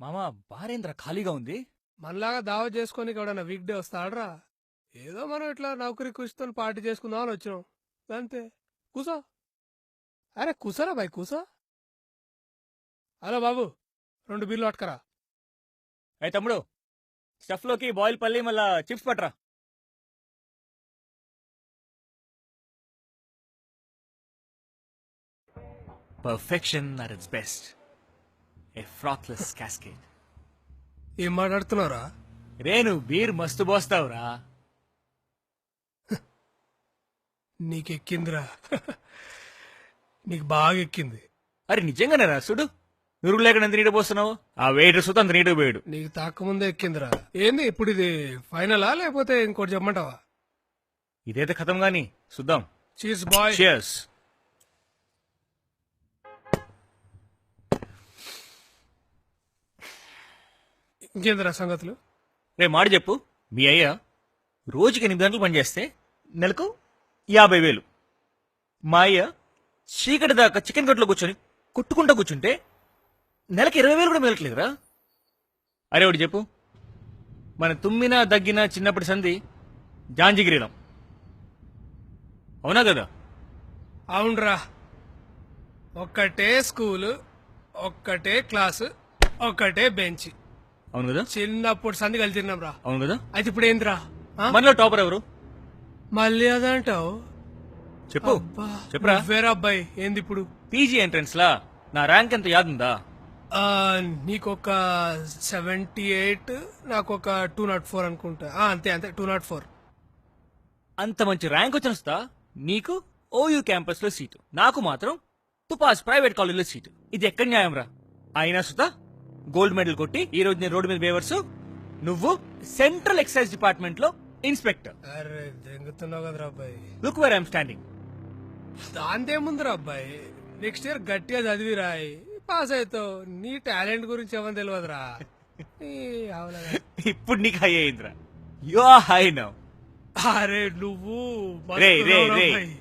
మామా బారేంద్ర ఖాళీగా ఉంది. మనలాగా దావా చేసుకొని ఎవడన్నా వీక్ డే వస్తాడరా? ఏదో మనం ఇట్లా నౌకరీ కృషితో పార్టీ చేసుకుందాం అని వచ్చినాం అంతే. కూసో. అరే కూసోరా బాయ్ కూసో. హలో బాబు, 2 బీర్లు పట్టుకరా. ఏ తమ్ముడు, స్టఫ్ లోకి బాయిల్ పల్లి మళ్ళా చిప్స్ పట్రా. Perfection at its best. A flawless cascade. ఏం మాట్లాడుతున్నావురా? రేను బీర్ మస్తు పోస్తావురా. నీకెక్కిందిరా. నీకు బాగా ఎక్కింది. అరే నిజంగానే రా, చూడు నురుగు లేక ఎంత నీట పోస్తున్నావు. ఆ వెయిటర్ సుత అంత నీట పోయాడు. నీకు తాకముందే ఎక్కిందిరా. ఏంది ఇప్పుడు ఇది ఫైనలా లేకపోతే ఇంకోటి చెప్పమంటావా? ఇదైతే ఖతం గాని చూద్దాం. Cheers bye. Cheers. ఇంకేందిరా సంగతులు? రే మాట చెప్పు, మీ అయ్య రోజుకి 8 గంటలు పనిచేస్తే నెలకు 50,000. మా అయ్య చీకటి దాకా చికెన్ కొట్లో కూర్చొని కొట్టుకుంటా కూర్చుంటే నెలకి 20,000 కూడా మిగలట్లేదురా. అరే ఒకటి చెప్పు, మన తుమ్మినా దగ్గినా చిన్నప్పటి సంధి జాంజిగిరీలం అవునా కదా? అవునరా. ఒక్కటే స్కూలు, ఒక్కటే క్లాసు, ఒక్కటే బెంచ్. అవును కదా? చిన్నప్పుడు సంధి కలిసి తిన్నాం రా. అవును కదా? అయితే ఇప్పుడు ఏందిరా? మనలో టాపర్ ఎవరు మళ్ళీ అదంటావు? చెప్పు. చెప్పురా. వేరే అబ్బాయి ఏంది ఇప్పుడు? పీజీ ఎంట్రన్స్ లా నా ర్యాంక్ ఎంత యాదుందా? నీకొక 78, నాకొక 204 అనుకుంటా. అంతే అంతే 204. అంత మంచి ర్యాంక్ వచ్చిన నీకు ఓయూ క్యాంపస్ లో సీటు, నాకు మాత్రం తుపాస్ ప్రైవేట్ కాలేజ్ లో సీటు. ఇది ఎక్కడ న్యాయం రా? అయినా సుతా గోల్డ్ మెడల్ కొట్టి ఈ రోజు నేను రోడ్డు మీద బేవర్సు, నువ్వు సెంట్రల్ ఎక్సైజ్ డిపార్ట్మెంట్ లో ఇన్స్పెక్టర్. అరే దెంగుతున్నావు కదరా అబ్బాయి. Look where I'm standing. దాంతేముందిరా అబ్బాయి, నెక్స్ట్ ఇయర్ గట్టిగా చదివి రాయి, పాస్ అవుతావు. నీ టాలెంట్ గురించి ఏమని తెలియదురా. ఇప్పుడు నీకు హై అయిందిరా. You are high now. అరే నువ్వు రే రే బతుకున్నావురా రే, అబ్బాయి.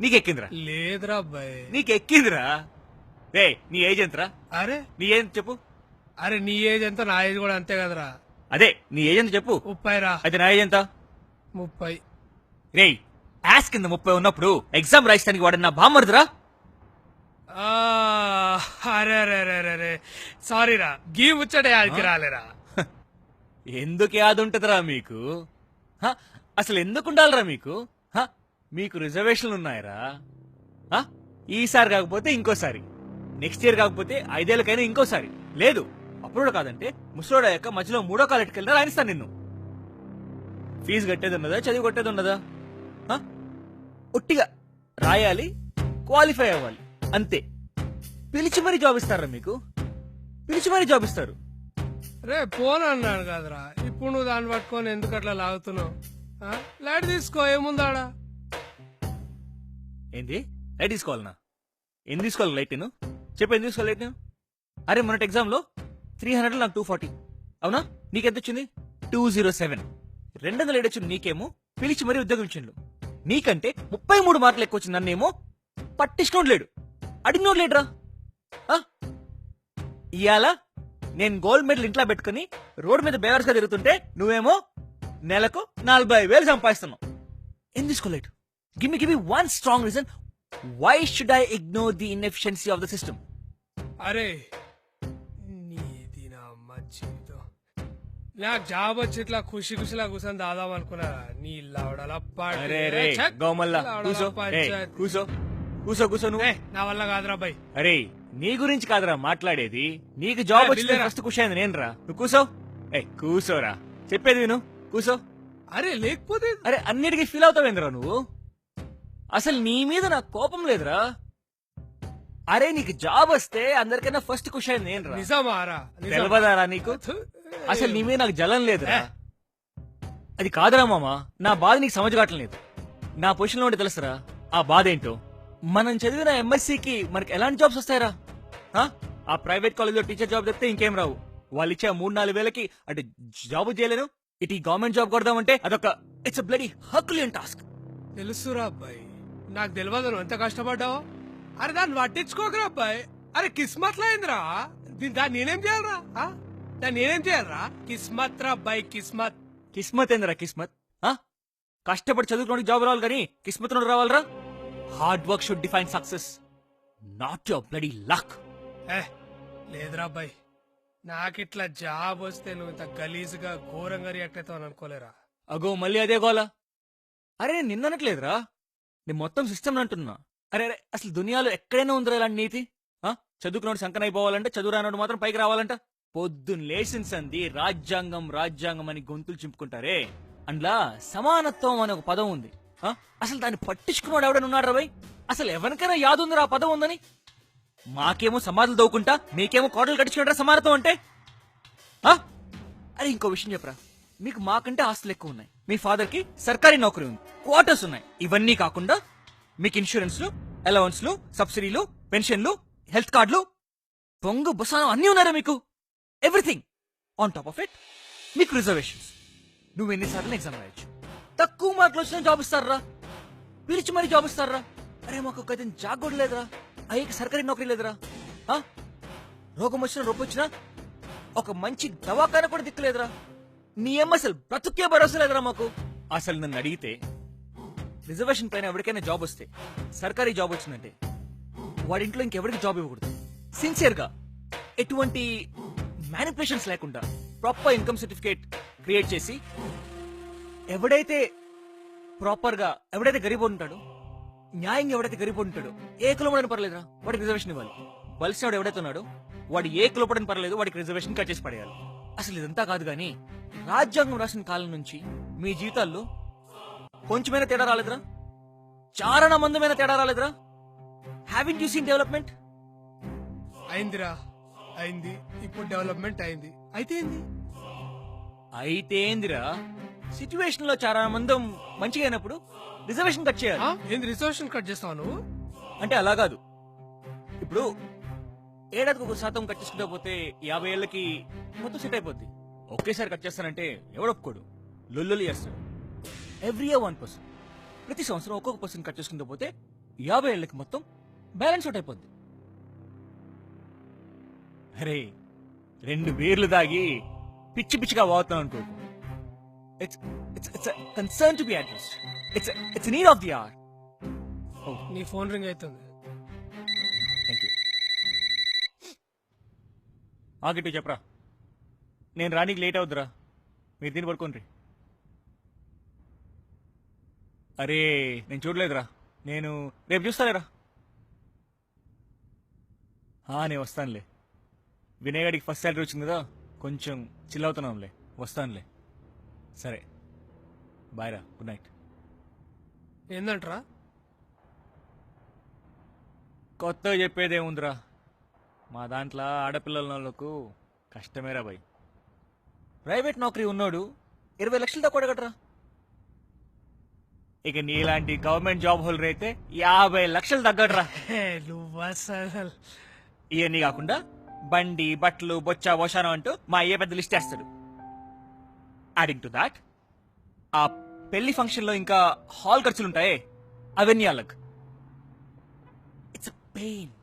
నీకెక్కిందిరా. లేదురా అబ్బాయి. నీకెక్కిందిరా. రే నీ ఏజ్ ఎంతరా? అరే నీ ఏజ్ చెప్పు. అరే నీ ఏజ్ ఎంత, నా ఏజ్ కూడా అంతే కదరా. అదే నీ ఏజ్ ఎంత చెప్పు. 30 రా. అయితే నా ఏజ్ ఎంత? 30. రేయ్ యాస్ కింద 30 ఉన్నప్పుడు ఎగ్జామ్ రాయడానికి వాడు నా బామ్మర్దిరా. అరే అరే అరే అరే అరే సారీ రా, గీ ముచ్చటే ఆడికి రాలేరా. ఎందుకు యాదుంటదిరా మీకు? హ? అసలు ఎందుకు ఉండాలిరా మీకు? హ? మీకు రిజర్వేషన్లు ఉన్నాయరా? హ? ఈసారి కాకపోతే ఇంకోసారి, నెక్స్ట్ ఇయర్ కాకపోతే 5 ఏళ్ళకైనా ఇంకోసారి. లేదు అప్పుడు కాదంటే ముసలోడు అయ్యాక మధ్యలో 3వ కాలెట్కెళ్ళినా రాయిస్తాను నిన్ను. ఫీజు కట్టేది ఉన్నదా, చదివి కొట్టేది ఉన్నదా? హ? ఒట్టిగా రాయాలి, క్వాలిఫై అవ్వాలి అంతే. పిలిచి మరీ జాబ్ ఇస్తారా మీకు? పిలిచి మరీ జాబ్ ఇస్తారు. రే ఫోన్ అన్నాను కదరా, ఇప్పుడు నువ్వు దాన్ని పట్టుకొని ఎందుకు అట్లా లాగుతున్నావు? లైట్ తీసుకో, ఏముందాడా? ఏంది లైట్ తీసుకోవాలనా? ఏం తీసుకోవాలి లైట్? నేను చెప్పు ఏం తీసుకోవాలి లైట్ నేను? అరే మొన్నటి ఎగ్జామ్ లో 300 నాకు 240. అవునా? నీకెంత వచ్చింది? 207. 200 వచ్చింది నీకేమో, పిలిచి మరీ ఉద్యోగం ఇచ్చిండు. నీకంటే 33 మార్కులు ఎక్కువ వచ్చింది, నన్నేమో పట్టించుకోడు లేడు, అడిగినోడు లేడురా. ఇవాళ నేను గోల్డ్ మెడల్ ఇంట్లో పెట్టుకుని రోడ్డు మీద బేవర్స్ గా తిరుగుతుంటే నువ్వేమో నెలకు 45,000 సంపాదిస్తున్నావు. ఏం తీసుకోలేడు? Give me one strong reason why should I ignore the inefficiency of the system. అరే నీది నా జీవితం. నాకు జాబ్ వచ్చి ఇట్లా ఖుషి ఖుషిలా కూర్చొని దాదాం అనుకున్నారా? నీ లవడలా అరే రే గోమల్లా కూసో. కూసో కూసో కూసో నువ్వు. నా వల్ల కాదురా బాయ్. అరే నీ గురించి కాదురా మాట్లాడేది, నీకు జాబ్ వచ్చింది ఫస్ట్ ఖుషి అయింది నేను రా. నువ్వు కూసో. కూసోరా, చెప్పేది విను, కూసో. అరే లేకపోతే అరే అన్నిటికీ ఫీల్ అవుతావేంద్రా నువ్వు? అసలు నీ మీద నాకు కోపం లేదురా. అరే నీకు జాబ్ వస్తే అందరికైనా ఫస్ట్ ఖుషి అయింది నేను రా. నిజమారా? తెలియదారా నీకు? అసలు నీ మీద నాకు జలం లేదురా. అది కాదురా మామా, నా బాధ నీకు సమझగట్లేదు. నా పొజిషన్ లో ఉంటే తెలుసురా ఆ బాధ ఏంటో. మనం చదివిన ఎంఎస్సీకి మనకి ఎలాంటి జాబ్స్ వస్తాయరా? ఆ ప్రైవేట్ కాలేజ్లో టీచర్ జాబ్ చెప్తే ఇంకేం రావు. వాళ్ళు ఇచ్చే 3-4 వేలకి అంటే జాబ్ చేయలేను. ఇటు ఈ గవర్నమెంట్ జాబ్ కొడదామంటే అదొక ఇట్స్ బ్లడీ హర్క్యులియన్ టాస్క్. తెలుసురా అబ్బాయి, నాకు తెలియదు నువ్వు ఎంత కష్టపడ్డావో. అరే దాన్ని పట్టించుకోకరా అబ్బాయి. అరే కిస్మత్లో అయిందిరా, దాన్ని నేనేం చేయాలరా? దాన్ని నేనేం చేయాలరా? కిస్మత్ రా బై కిస్మత్. కిస్మత్ ఏందిరా కిస్మత్? ఆ? కష్టపడి చదువుకోవడానికి జాబ్ రావాలి కానీ కిస్మత్ నుండి రావాలరా? Hard work should define success, not your bloody luck. ఏ లేదురా బై, నాకిట్లా జాబ్ వస్తే నువ్వు ఇంత గలీజుగా ఘోరంగా రియాక్ట్ అవుతావు అనుకోలేరా. అగో మళ్ళీ అదే గోలా. అరే నేను నిన్ననట్లేదురా, నేను మొత్తం సిస్టమ్ అంటున్నా. అరే అరే అసలు దునియాలో ఎక్కడైనా ఉందిరా ఇలాంటి నీతి? చదువుకున్నాడు సంకన అయిపోవాలంటే, చదువు రానోడు మాత్రం పైకి రావాలంట. పొద్దున్న లేసిన్స్ అంది రాజ్యాంగం రాజ్యాంగం అని గొంతులు చింపుకుంటారే, అందులో సమానత్వం అనే ఒక పదం ఉంది. అసలు దాన్ని పట్టించుకున్నాడు ఎవడనున్నాడు రా? అసలు ఎవరికైనా యాదుందిరా ఆ పదం ఉందని? మాకేమో సమాధులు దవ్వుకుంటా, మీకేమో కోటలు కట్టించుకుంటారా సమానత్వం అంటే? అరే ఇంకో విషయం చెప్పరా, మీకు మాకంటే ఆస్తులు ఎక్కువ ఉన్నాయి, మీ ఫాదర్ కి సర్కారీ నౌకరీ ఉంది, క్వార్టర్స్ ఉన్నాయి. ఇవన్నీ కాకుండా మీకు ఇన్సూరెన్స్లు, అలవెన్స్లు, సబ్సిడీలు, పెన్షన్లు, హెల్త్ కార్డులు, పొంగు బుసానం అన్నీ ఉన్నారా మీకు? Everything. On top of it మీకు రిజర్వేషన్స్. నువ్వు ఎన్నిసార్లు ఎగ్జామ్ రాయొచ్చు, తక్కువ మార్కులు వచ్చినా జాబ్ ఇస్తారా, పిలిచి మరీ జాబ్ ఇస్తారా? అరే మాకు ఒక జాబ్ కూడా లేదురా, అయ్యకి సర్కారీ నౌకరీ లేదురా. రోగం వచ్చినా రొప్ప వచ్చినా ఒక మంచి దవాఖాన కూడా దిక్కులేదురా. నీ అసలు బ్రతుకే భరోసా లేదురా మాకు. అసలు నన్ను అడిగితే రిజర్వేషన్ పైన ఎవరికైనా జాబ్ వస్తే, సర్కారీ జాబ్ వచ్చిందంటే వాడింట్లో ఇంకెవరికి జాబ్ ఇవ్వకూడదు. సిన్సియర్ గా, ఎటువంటి మ్యానిపులేషన్స్ లేకుండా ప్రాపర్ ఇన్కమ్ సర్టిఫికేట్ క్రియేట్ చేసి, ఎవడైతే ప్రాపర్ గా, ఎవడైతే గరీబ్ ఉంటాడో, న్యాయంగా ఎవడైతే గరీబ్ ఉంటాడో, ఏ కులపడని పర్లేదురా వాడికి రిజర్వేషన్ ఇవ్వాలి. బలిసినవాడు ఎవడైతే ఉన్నాడో వాడు ఏ కులపడని పర్లేదు, వాడికి రిజర్వేషన్ కట్ చేసి పడేయాలి. అసలు ఇదంతా కాదు గానీ రాజ్యాంగం రాసిన కాలం నుంచి మీ జీతాల్లో కొంచెమైనా తేడా రాలేదురా? చారణ మందమైన తేడా రాలేదురా? Haven't you seen development? అయిందిరా, అయింది. ఇప్పుడు డెవలప్మెంట్ అయింది. అయితే ఏంది? అయితే ఏందిరా, సిచ్యువేషన్ లో చారణ మందం మంచిగా అయినప్పుడు రిజర్వేషన్ కట్ చేయాలి. ఏంది రిజర్వేషన్ కట్ చేస్తావు నువ్వు? అంటే అలా కాదు. ఇప్పుడు ఏడాదికి 1% కట్ చేసుకుంటా పోతే 50 ఏళ్ళకి మొత్తం సెట్ అయిపోద్ది. ఒకేసారి కట్ చేస్తానంటే ఎవడు ఒప్పుకోడు, లొల్లులు చేస్తాడు. ఎవ్రీ ఇయర్ 1%, ప్రతి సంవత్సరం ఒక్కొక్క పర్సెంట్ కట్ చేసుకుంటూ పోతే 50 ఏళ్ళకి మొత్తం బ్యాలెన్స్ అవుట్ అయిపోద్ది. అరే 2 బీర్లు దాగి పిచ్చి పిచ్చిగా వాగుతున్నాను అనుకో. It's concern to be addressed. It's need of the hour. నీ ఫోన్ రింగ్ అవుతుంది. Thank you. ఆగిట్టు చెప్పరా, నేను రానికి లేట్ అవుద్దురా, మీరు దీన్ని పడుకోండి. అరే నేను చూడలేదురా, నేను రేపు చూస్తాలేరా. నేను వస్తానులే. వినయగాడికి ఫస్ట్ సాలరీ వచ్చింది కదా, కొంచెం చిల్ అవుతున్నాంలే, వస్తానులే. సరే బాయ్ రా, గుడ్ నైట్. ఏందంటరా? కొత్తగా చెప్పేదేముందిరా, మా దాంట్లో ఆడపిల్లలకు కష్టమేరా బాయ్. ప్రైవేట్ నౌకరీ ఉన్నాడు 20 లక్షలు తక్కువ అడగట్రా. ఇక నీలాంటి గవర్నమెంట్ జాబ్ హోల్డర్ అయితే 50 లక్షలు తగ్గట్రా. నువ్వు అసలు ఇవన్నీ కాకుండా బండి, బట్టలు, బొచ్చా, వశానం అంటూ మా అయ్యే పెద్ద లిస్ట్ వేస్తాడు. యాడింగ్ టు దాట్ ఆ పెళ్లి ఫంక్షన్ లో ఇంకా హాల్ ఖర్చులుంటాయే, అవన్నీ అలగ్. It's pain.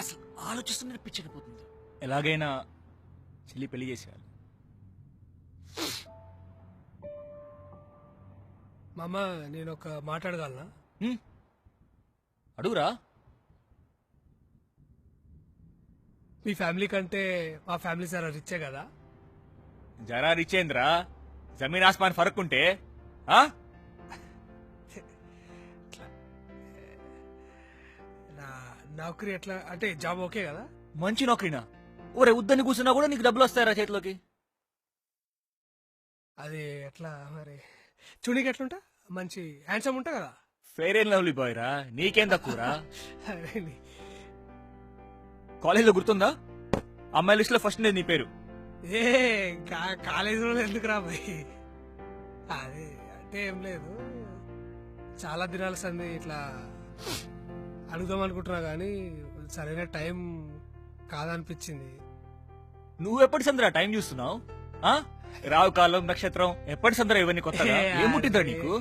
అసలు ఆలోచిస్తున్న పిచ్చకపోతుంది. ఎలాగైనా చెల్లి పెళ్లి చేసేయాలి. మామ నేను ఒక మాట్లాడగలనా? అడుగురా. మీ ఫ్యామిలీ కంటే మా ఫ్యామిలీ సార్ రిచ్చే కదా? జరా రిచేంద్ర, జమీన్ ఆస్మాన్ ఫరక్ ఉంటే నా నౌకరీ ఎట్లా అంటే జాబ్ ఓకే కదా? మంచి నౌకరీనా? ఒరే ఉద్దని కూర్చున్నా కూడా నీకు డబ్బులు వస్తాయరా చేతిలోకి? అది ఎట్లా మరి? చూడీకి ఎట్లుంటా? మంచి హ్యాండ్సమ్ ఉంటా కదా? ఫెయిర్ అండ్ లవ్లీ బాయ్ రా, నీకేం తక్కువరా? అరే కాలేజీలో గుర్తుందా, అమ్మాయి లిస్ట్ లో ఫస్ట్ నీ పేరు. ఏ కాలేజీలో ఎందుకు రా భయ్? అదే అంటే ఏం లేదు, చాలా దినాల సంది ఇట్లా అడుగుదాం అనుకుంటున్నా కానీ సరైన టైం కాదనిపించింది. నువ్వు ఎప్పటి సందరా టైం చూస్తున్నావు? రావు కాలం, నక్షత్రం ఎప్పటి సందరా ఇవన్నీ కొత్తగా? ఏముంటుందా నీకు?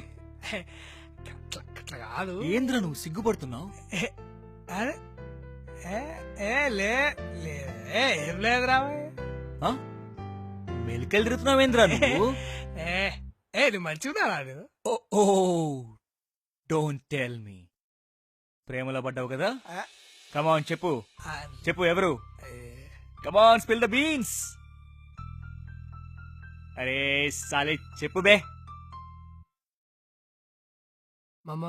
అట్లా కాదు. ఏంద్రా నువ్వు సిగ్గుపడుతున్నావు? అరే ఏం లేదురా. మెలికలు తిరుగుతున్నావేంద్రా నువ్వు ఏ ఏ నీ మంచిగా నేను ఓ డోంట్ టెల్ మీ ప్రేమలో పడ్డావు కదా కమాన్ చెప్పు చెప్పు ఎవరు కమాన్ స్పిల్ ద బీన్స్ అరే సాలే చెప్పు బే మామ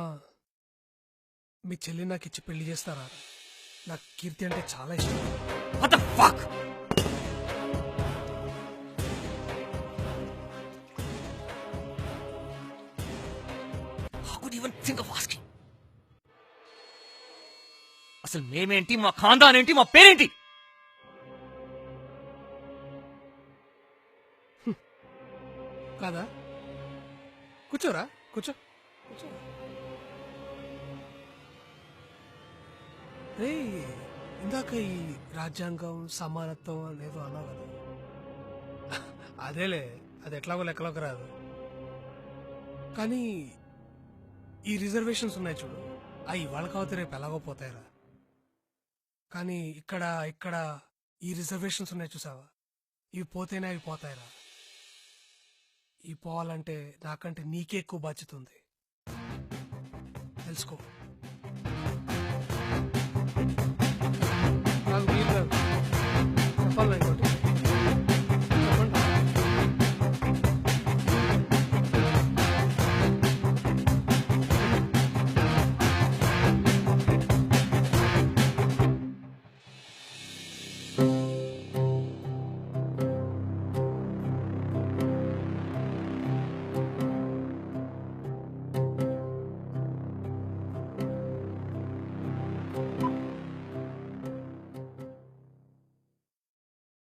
మీ చెల్లి నాకు ఇచ్చి పెళ్లి చేస్తారా నాకు కీర్తి అంటే చాలా ఇష్టం What the fuck? How could you even think of asking? అసలు మేమేంటి మా ఖాందాన్ ఏంటి మా పేరేంటి కాదా కూర్చోరా కూర్చో కూర్చో రే ఇందాక ఈ రాజ్యాంగం సమానత్వం అనేది అన్నావు కదా అదేలే అది ఎట్లాగో లెక్కలోకి రాదు కానీ ఈ రిజర్వేషన్స్ ఉన్నాయి చూడు అవి ఇవాళ కాకపోతే రేపు ఎలాగో పోతాయిరా కానీ ఇక్కడ ఇక్కడ ఈ రిజర్వేషన్స్ ఉన్నాయి చూసావా ఇవి పోతేనే అవి పోతాయిరా ఇవి పోవాలంటే నాకంటే నీకే ఎక్కువ బాధ్యత ఉంది తెలుసుకో